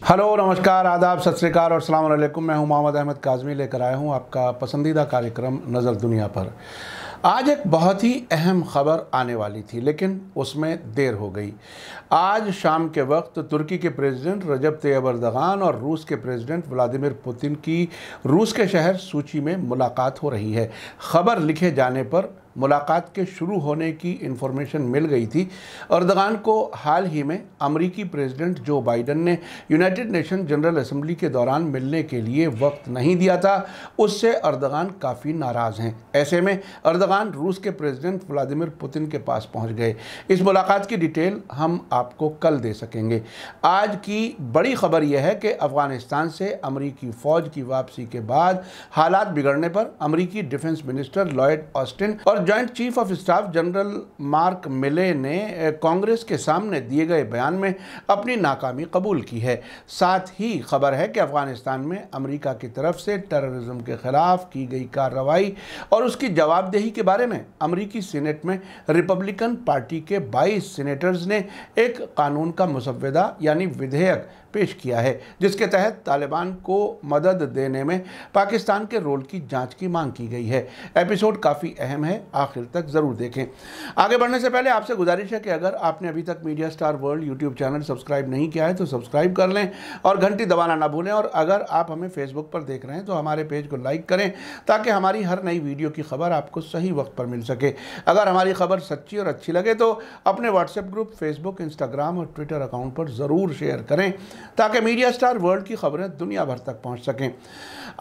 Hello, नमस्कार, आदाब, सत श्री अकाल और अस्सलाम वालेकुम। मैं हूं मोहम्मद अहमद काज़मी, लेकर आया हूं आपका पसंदीदा कार्यक्रम नज़र दुनिया पर। आज एक बहुत ही अहम ख़बर आने वाली थी, लेकिन उसमें देर हो गई। आज शाम के वक्त तुर्की के प्रेसिडेंट रजब तैयब एर्दोगान और रूस के प्रेसिडेंट व्लादिमीर पुतिन की रूस के शहर सोची में मुलाकात हो रही है। ख़बर लिखे जाने पर मुलाकात के शुरू होने की इन्फॉर्मेशन मिल गई थी। एर्दोगान को हाल ही में अमरीकी प्रेसिडेंट जो बाइडन ने यूनाइटेड नेशन जनरल असेंबली के दौरान मिलने के लिए वक्त नहीं दिया था, उससे एर्दोगान काफ़ी नाराज़ हैं। ऐसे में एर्दोगान रूस के प्रेसिडेंट व्लादिमीर पुतिन के पास पहुंच गए। इस मुलाकात की डिटेल हम आपको कल दे सकेंगे। आज की बड़ी खबर यह है कि अफ़गानिस्तान से अमरीकी फ़ौज की वापसी के बाद हालात बिगड़ने पर अमरीकी डिफेंस मिनिस्टर लॉयड ऑस्टिन और joint chief of staff general mark मिले ने कांग्रेस के सामने दिए गए बयान में अपनी नाकामी कबूल की है। साथ ही खबर है कि अफगानिस्तान में अमेरिका की तरफ से टेररिज्म के खिलाफ की गई कार्रवाई और उसकी जवाबदेही के बारे में अमरीकी सीनेट में रिपब्लिकन पार्टी के 22 सीनेटर्स ने एक कानून का मुसव्वदा यानी विधेयक पेश किया है, जिसके तहत तालिबान को मदद देने में पाकिस्तान के रोल की जांच की मांग की गई है। एपिसोड काफ़ी अहम है, आखिर तक ज़रूर देखें। आगे बढ़ने से पहले आपसे गुजारिश है कि अगर आपने अभी तक media star world YouTube channel subscribe नहीं किया है तो सब्सक्राइब कर लें और घंटी दबाना ना भूलें। और अगर आप हमें फेसबुक पर देख रहे हैं तो हमारे पेज को लाइक करें ताकि हमारी हर नई वीडियो की खबर आपको सही वक्त पर मिल सके। अगर हमारी खबर सच्ची और अच्छी लगे तो अपने व्हाट्सएप ग्रुप, फेसबुक, इंस्टाग्राम और ट्विटर अकाउंट पर ज़रूर शेयर करें ताकि मीडिया स्टार वर्ल्ड की खबरें दुनिया भर तक पहुंच सकें।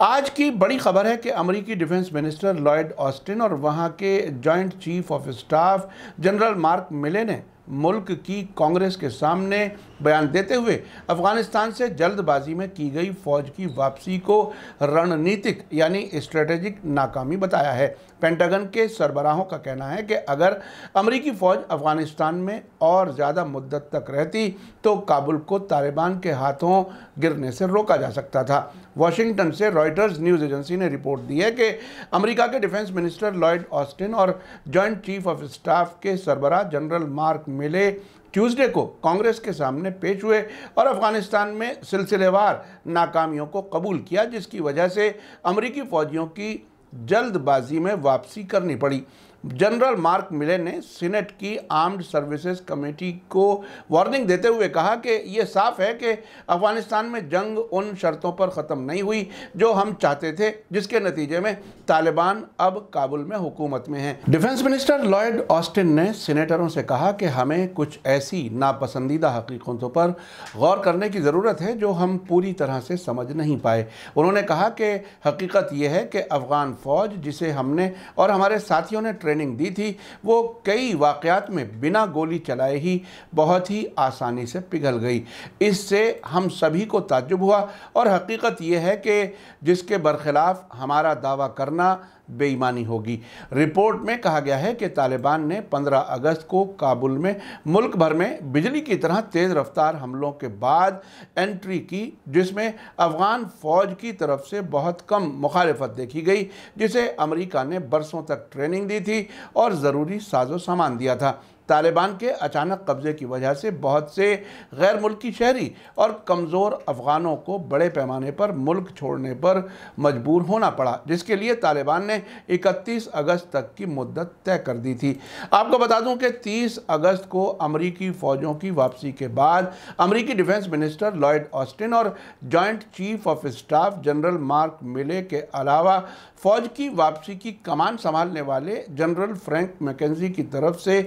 आज की बड़ी खबर है कि अमेरिकी डिफेंस मिनिस्टर लॉयड ऑस्टिन और वहां के joint chief of staff general mark मिले ने मुल्क की कांग्रेस के सामने बयान देते हुए अफगानिस्तान से जल्दबाजी में की गई फौज की वापसी को रणनीतिक यानी स्ट्रेटेजिक नाकामी बताया है। पेंटागन के सरबराहों का कहना है कि अगर अमेरिकी फ़ौज अफगानिस्तान में और ज़्यादा मुद्दत तक रहती तो काबुल को तालिबान के हाथों गिरने से रोका जा सकता था। वाशिंगटन से रॉयटर्स न्यूज़ एजेंसी ने रिपोर्ट दी है कि अमेरिका के डिफेंस मिनिस्टर लॉयड ऑस्टिन और जॉइंट चीफ ऑफ स्टाफ के सरबराह जनरल मार्क मिले ट्यूसडे को कांग्रेस के सामने पेश हुए और अफगानिस्तान में सिलसिलेवार नाकामियों को कबूल किया, जिसकी वजह से अमेरिकी फ़ौजियों की जल्दबाजी में वापसी करनी पड़ी। जनरल मार्क मिले ने सीनेट की आर्म्ड सर्विसेज कमेटी को वार्निंग देते हुए कहा कि यह साफ है कि अफगानिस्तान में जंग उन शर्तों पर ख़त्म नहीं हुई जो हम चाहते थे, जिसके नतीजे में तालिबान अब काबुल में हुकूमत में है। डिफेंस मिनिस्टर लॉयड ऑस्टिन ने सीनेटरों से कहा कि हमें कुछ ऐसी नापसंदीदा हकीकतों पर गौर करने की ज़रूरत है जो हम पूरी तरह से समझ नहीं पाए। उन्होंने कहा कि हकीकत यह है कि अफ़गान फ़ौज जिसे हमने और हमारे साथियों ने ट्रेनिंग दी थी वो कई वाक़यात में बिना गोली चलाए ही बहुत ही आसानी से पिघल गई। इससे हम सभी को ताज्जुब हुआ और हकीकत यह है कि जिसके बरखिलाफ़ हमारा दावा करना बेईमानी होगी। रिपोर्ट में कहा गया है कि तालिबान ने 15 अगस्त को काबुल में मुल्क भर में बिजली की तरह तेज़ रफ्तार हमलों के बाद एंट्री की, जिसमें अफ़गान फ़ौज की तरफ से बहुत कम मुखालिफत देखी गई, जिसे अमेरिका ने बरसों तक ट्रेनिंग दी थी और ज़रूरी साजो सामान दिया था। तालिबान के अचानक कब्ज़े की वजह से बहुत से गैर मुल्की शहरी और कमज़ोर अफ़गानों को बड़े पैमाने पर मुल्क छोड़ने पर मजबूर होना पड़ा, जिसके लिए तालिबान ने 31 अगस्त तक की मुद्दत तय कर दी थी। आपको बता दूं कि 30 अगस्त को अमरीकी फ़ौजों की वापसी के बाद अमरीकी डिफेंस मिनिस्टर लॉयड ऑस्टिन और joint chief of staff general mark मिले के अलावा फ़ौज की वापसी की कमान संभालने वाले जनरल फ्रैंक मैकेंजी की तरफ से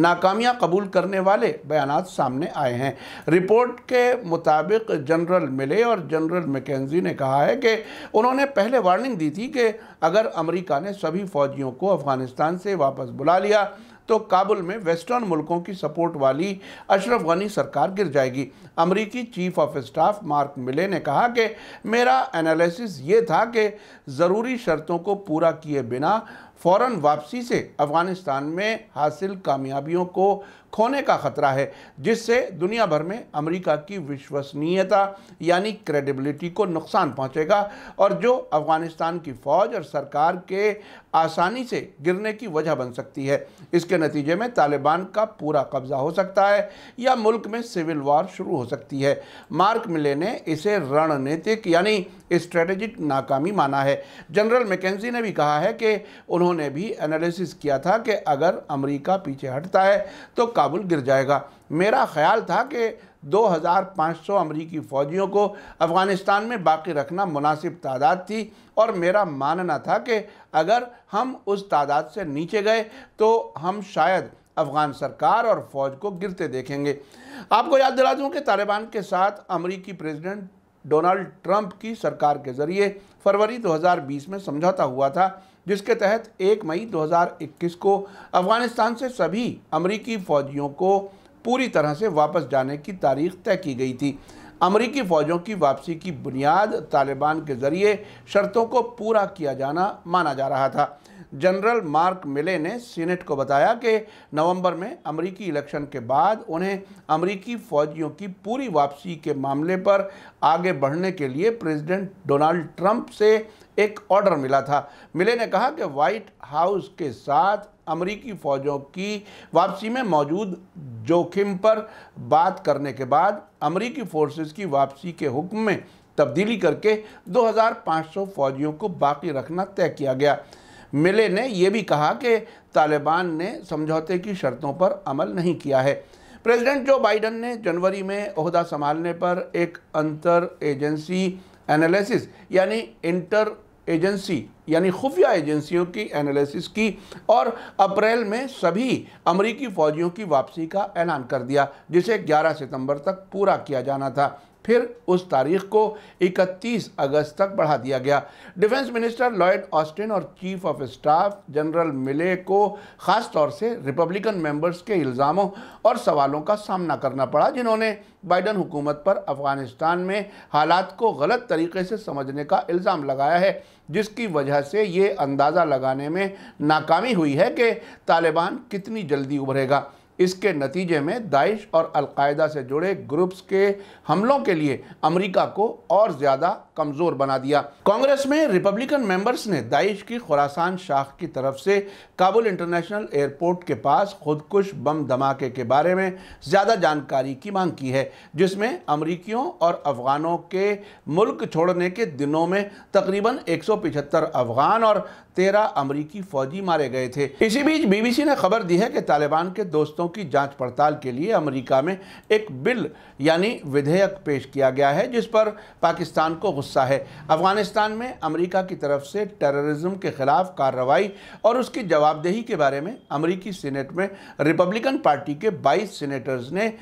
नाकामियां कबूल करने वाले बयानात सामने आए हैं। रिपोर्ट के मुताबिक जनरल मिले और जनरल मैकेंजी ने कहा है कि उन्होंने पहले वार्निंग दी थी कि अगर अमेरिका ने सभी फौजियों को अफगानिस्तान से वापस बुला लिया तो काबुल में वेस्टर्न मुल्कों की सपोर्ट वाली अशरफ गनी सरकार गिर जाएगी। अमरीकी चीफ ऑफ स्टाफ मार्क मिले ने कहा कि मेरा एनालिसिस ये था कि ज़रूरी शर्तों को पूरा किए बिना फ़ौरन वापसी से अफ़गानिस्तान में हासिल कामयाबियों को खोने का खतरा है, जिससे दुनिया भर में अमेरिका की विश्वसनीयता यानी क्रेडिबिलिटी को नुकसान पहुंचेगा और जो अफ़गानिस्तान की फ़ौज और सरकार के आसानी से गिरने की वजह बन सकती है। इसके नतीजे में तालिबान का पूरा कब्जा हो सकता है या मुल्क में सिविल वॉर शुरू हो सकती है। मार्क मिले ने इसे रणनीतिक यानी स्ट्रेटेजिक नाकामी माना है। जनरल मैकेंजी ने भी कहा है कि उन्होंने भी एनालिसिस किया था कि अगर अमेरिका पीछे हटता है तो काबुल गिर जाएगा। मेरा ख्याल था कि 2500 अमरीकी फ़ौजियों को अफ़गानिस्तान में बाकी रखना मुनासिब तादाद थी और मेरा मानना था कि अगर हम उस तादाद से नीचे गए तो हम शायद अफ़गान सरकार और फ़ौज को गिरते देखेंगे। आपको याद दिला दूं कि तालिबान के साथ अमरीकी प्रेसिडेंट डोनाल्ड ट्रंप की सरकार के ज़रिए फरवरी 2020 में समझौता हुआ था, जिसके तहत 1 मई 2021 को अफ़गानिस्तान से सभी अमरीकी फ़ौजियों को पूरी तरह से वापस जाने की तारीख तय की गई थी। अमरीकी फ़ौजों की वापसी की बुनियाद तालिबान के ज़रिए शर्तों को पूरा किया जाना माना जा रहा था। जनरल मार्क मिले ने सीनेट को बताया कि नवंबर में अमरीकी इलेक्शन के बाद उन्हें अमरीकी फ़ौजियों की पूरी वापसी के मामले पर आगे बढ़ने के लिए प्रेसिडेंट डोनाल्ड ट्रंप से एक ऑर्डर मिला था। मिले ने कहा कि व्हाइट हाउस के साथ अमरीकी फ़ौजों की वापसी में मौजूद जोखिम पर बात करने के बाद अमरीकी फोर्सेस की वापसी के हुक्म में तब्दीली करके 2500 फ़ौजियों को बाकी रखना तय किया गया। मिले ने यह भी कहा कि तालिबान ने समझौते की शर्तों पर अमल नहीं किया है। प्रेसिडेंट जो बाइडन ने जनवरी में ओहदा संभालने पर एक अंतर एजेंसी एनालिसिस यानी खुफिया एजेंसियों की एनालिसिस की और अप्रैल में सभी अमरीकी फ़ौजियों की वापसी का ऐलान कर दिया, जिसे 11 सितंबर तक पूरा किया जाना था। फिर उस तारीख को 31 अगस्त तक बढ़ा दिया गया। डिफेंस मिनिस्टर लॉयड ऑस्टिन और चीफ ऑफ स्टाफ जनरल मिले को ख़ास तौर से रिपब्लिकन मेंबर्स के इल्ज़ामों और सवालों का सामना करना पड़ा, जिन्होंने बाइडन हुकूमत पर अफ़गानिस्तान में हालात को गलत तरीके से समझने का इल्ज़ाम लगाया है, जिसकी वजह से ये अंदाज़ा लगाने में नाकामी हुई है कि तालिबान कितनी जल्दी उभरेगा। इसके नतीजे में दाइश और अलकायदा से जुड़े ग्रुप्स के हमलों के लिए अमेरिका को और ज़्यादा कमज़ोर बना दिया। कांग्रेस में रिपब्लिकन मेंबर्स ने दाइश की खुरासान शाख की तरफ से काबुल इंटरनेशनल एयरपोर्ट के पास खुदकुश बम धमाके के बारे में ज़्यादा जानकारी की मांग की है, जिसमें अमरीकियों और अफ़गानों के मुल्क छोड़ने के दिनों में तकरीबन 175 अफ़गान और 13 अमरीकी फ़ौजी मारे गए थे। इसी बीच BBC ने खबर दी है कि तालिबान के दोस्तों की जांच पड़ताल के लिए अमेरिका में एक बिल यानी विधेयक पेश किया गया है, जिस पर पाकिस्तान को गुस्सा है। अफ़गानिस्तान में अमेरिका की तरफ से टेररिज्म के खिलाफ कार्रवाई और उसकी जवाबदेही के बारे में अमेरिकी सीनेट में रिपब्लिकन पार्टी के 22 सीनेटर्स ने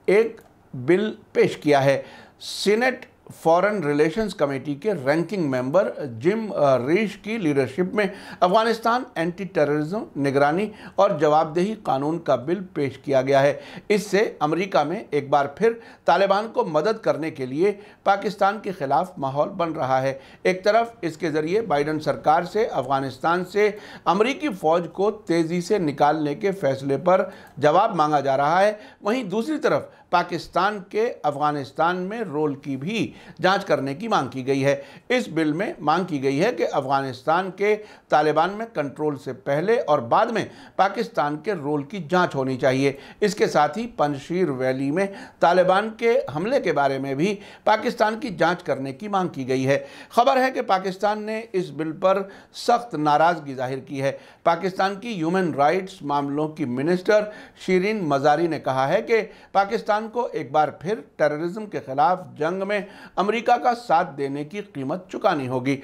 एक बिल पेश किया है। सीनेट फॉरेन रिलेशंस कमेटी के रैंकिंग मेंबर जिम रीश की लीडरशिप में अफ़गानिस्तान एंटी टेररिज्म निगरानी और जवाबदेही कानून का बिल पेश किया गया है। इससे अमेरिका में एक बार फिर तालिबान को मदद करने के लिए पाकिस्तान के खिलाफ माहौल बन रहा है। एक तरफ इसके ज़रिए बाइडन सरकार से अफ़गानिस्तान से अमरीकी फ़ौज को तेज़ी से निकालने के फैसले पर जवाब मांगा जा रहा है, वहीं दूसरी तरफ पाकिस्तान के अफ़गानिस्तान में रोल की भी जांच करने की मांग की गई है। इस बिल में मांग की गई है कि अफ़गानिस्तान के तालिबान में कंट्रोल से पहले और बाद में पाकिस्तान के रोल की जांच होनी चाहिए। इसके साथ ही पंजशीर वैली में तालिबान के हमले के बारे में भी पाकिस्तान की जांच करने की मांग की गई है। खबर है कि पाकिस्तान ने इस बिल पर सख्त नाराज़गी जाहिर की है। पाकिस्तान की ह्यूमन राइट्स मामलों की मिनिस्टर शीरीन मज़ारी ने कहा है कि पाकिस्तान को एक बार फिर टेररिज्म के खिलाफ जंग में अमेरिका का साथ देने की कीमत चुकानी होगी।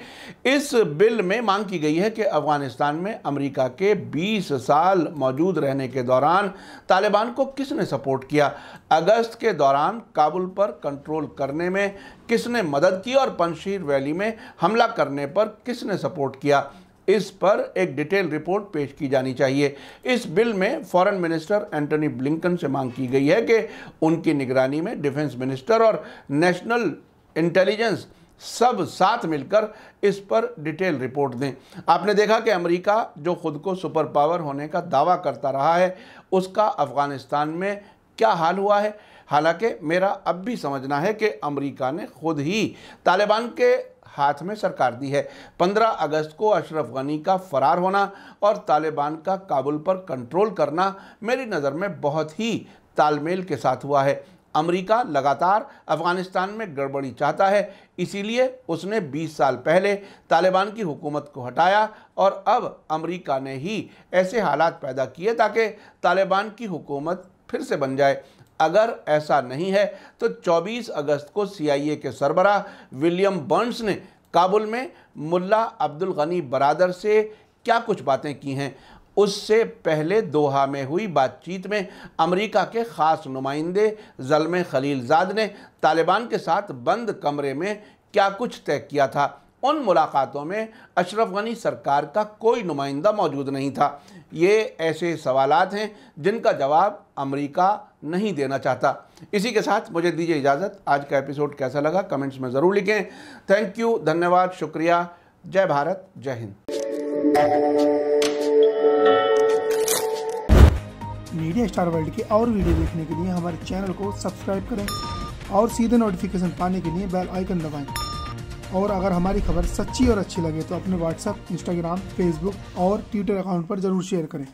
इस बिल में मांग की गई है कि अफगानिस्तान में अमेरिका के 20 साल मौजूद रहने के दौरान तालिबान को किसने सपोर्ट किया, अगस्त के दौरान काबुल पर कंट्रोल करने में किसने मदद की और पंजशीर वैली में हमला करने पर किसने सपोर्ट किया, इस पर एक डिटेल रिपोर्ट पेश की जानी चाहिए। इस बिल में फॉरेन मिनिस्टर एंटनी ब्लिंकन से मांग की गई है कि उनकी निगरानी में डिफेंस मिनिस्टर और नेशनल इंटेलिजेंस सब साथ मिलकर इस पर डिटेल रिपोर्ट दें। आपने देखा कि अमेरिका जो खुद को सुपर पावर होने का दावा करता रहा है, उसका अफ़गानिस्तान में क्या हाल हुआ है। हालांकि मेरा अब भी समझना है कि अमेरिका ने खुद ही तालिबान के हाथ में सरकार दी है। 15 अगस्त को अशरफ गनी का फरार होना और तालिबान का काबुल पर कंट्रोल करना मेरी नज़र में बहुत ही तालमेल के साथ हुआ है। अमेरिका लगातार अफ़गानिस्तान में गड़बड़ी चाहता है, इसीलिए उसने 20 साल पहले तालिबान की हुकूमत को हटाया और अब अमेरिका ने ही ऐसे हालात पैदा किए ताकि तालिबान की हुकूमत फिर से बन जाए। अगर ऐसा नहीं है तो 24 अगस्त को CIA के सरबराह विलियम बर्न्स ने काबुल में मुल्ला अब्दुल गनी बरादर से क्या कुछ बातें की हैं। उससे पहले दोहा में हुई बातचीत में अमेरिका के ख़ास नुमाइंदे ज़ल्मे खलीलज़ाद ने तालिबान के साथ बंद कमरे में क्या कुछ तय किया था। उन मुलाकातों में अशरफ गनी सरकार का कोई नुमाइंदा मौजूद नहीं था। ये ऐसे सवालात हैं जिनका जवाब अमेरिका नहीं देना चाहता। इसी के साथ मुझे दीजिए इजाज़त। आज का एपिसोड कैसा लगा कमेंट्स में ज़रूर लिखें। थैंक यू, धन्यवाद, शुक्रिया। जय भारत, जय हिंद। मीडिया स्टार वर्ल्ड के और वीडियो देखने के लिए हमारे चैनल को सब्सक्राइब करें और सीधे नोटिफिकेशन पाने के लिए बेल आइकन दबाएं। और अगर हमारी खबर सच्ची और अच्छी लगे तो अपने व्हाट्सएप, इंस्टाग्राम, फेसबुक और ट्विटर अकाउंट पर ज़रूर शेयर करें।